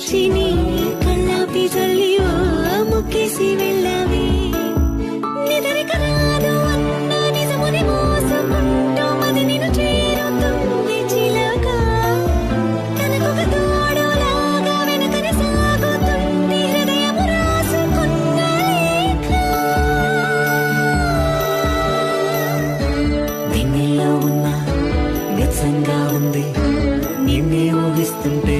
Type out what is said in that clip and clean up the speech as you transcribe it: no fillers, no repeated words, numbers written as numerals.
వచ్చి నీ కళ్ళాపి చల్లి ఓ ముక్కేసి వెళ్ళవే నిదరిక రాదు అన్న నిజముని మోసుకుంటూ మది నిన్ను చేరుతుంది చిలక తనకొక తోడులాగా వెనకనే సాగుతుంది హృదయము రాసుకున్న లేఖ వెన్నెల్లో ఉన్న నిజంగా ఉంది నిన్నే ఊహిస్తుంటే